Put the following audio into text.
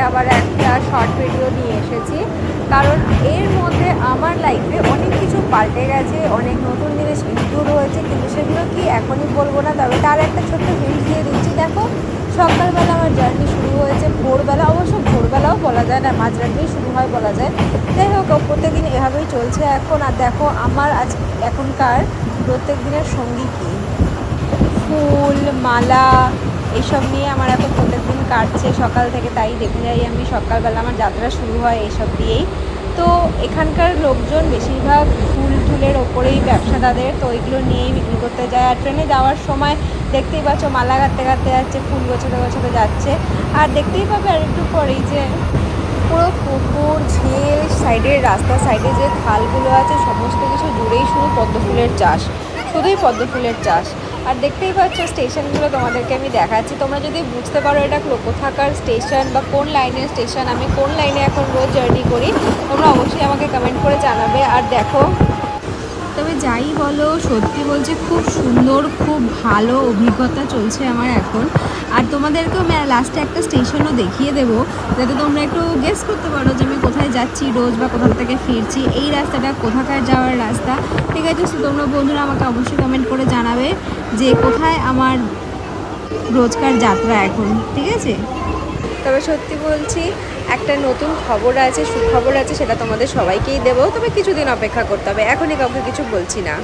আবার একটা short video নিয়ে এসেছি, কারণ এর মধ্যে আমার লাইফে অনেক কিছু পাল্টে গেছে, অনেক নতুন জিনিস ইনক্লুড হয়েছে, কিন্তু সেগুলো কি এখনই বলবো না। তবে তার একটা ছোট্ট হিন্ট দিয়ে দিচ্ছি। দেখো, সকালবেলা আমার জার্নি শুরু হয়েছে, ভোরবেলা, অবশ্য ভোরবেলাও বলা যায় না, মাঝরাতেই শুরু হয় বলা যায়। যাই হোক, প্রত্যেকদিন এভাবেই চলছে এখন। আর দেখো আমার এখনকার প্রত্যেক দিনের সঙ্গী কী, ফুল মালা এইসব নিয়ে আমার এখন প্রত্যেক দিন কাটছে সকাল থেকে। তাই দেখে যাই আমি, সকালবেলা আমার যাত্রা শুরু হয় এইসব দিয়েই। তো এখানকার লোকজন বেশিরভাগ ফুল টুলের ওপরেই ব্যবসা তাদের, তো এগুলো নিয়েই বিক্রি করতে যায়। আর ট্রেনে যাওয়ার সময় দেখতেই পাচ্ছ মালা গাঁথতে গাঁথতে যাচ্ছে, ফুল গোছাতে গোছাতে যাচ্ছে। আর দেখতেই পাবে আর একটু পরেই যে পুরো পুকুর ঝিল, সাইডের রাস্তার সাইডে যে খালগুলো আছে, সমস্ত কিছু জুড়েই শুধু পদ্ম ফুলের চাষ, শুধুই পদ্ম ফুলের চাষ। আর দেখতেই পাচ্ছ স্টেশনগুলো তোমাদেরকে আমি দেখাচ্ছি। তোমরা যদি বুঝতে পারো এটা কোথাকার স্টেশন বা কোন লাইনের স্টেশন, আমি কোন লাইনে এখন রোজ জার্নি করি, তোমরা অবশ্যই আমাকে কমেন্ট করে জানাবে। আর দেখো, তবে যাই বলো, সত্যি বলছি খুব সুন্দর, খুব ভালো অভিজ্ঞতা চলছে আমার এখন। আর তোমাদেরকেও আমি লাস্টে একটা স্টেশনও দেখিয়ে দেবো, যাতে তোমরা একটু গেস করতে পারো যে আমি কোথায় যাচ্ছি রোজ বা কোথা থেকে ফিরছি, এই রাস্তাটা কোথাকার যাওয়ার রাস্তা। ঠিক আছে, তো তোমরা বন্ধুরা আমাকে অবশ্যই কমেন্ট করে জানাবে যে কোথায় আমার রোজকার যাত্রা এখন। ঠিক আছে, তবে সত্যি বলছি একটা নতুন খবর আছে, সুখবর আছে, সেটা তোমাদের সবাইকেই দেবো। তবে কিছুদিন অপেক্ষা করতে হবে, এখনই কাউকে কিছু বলছি না।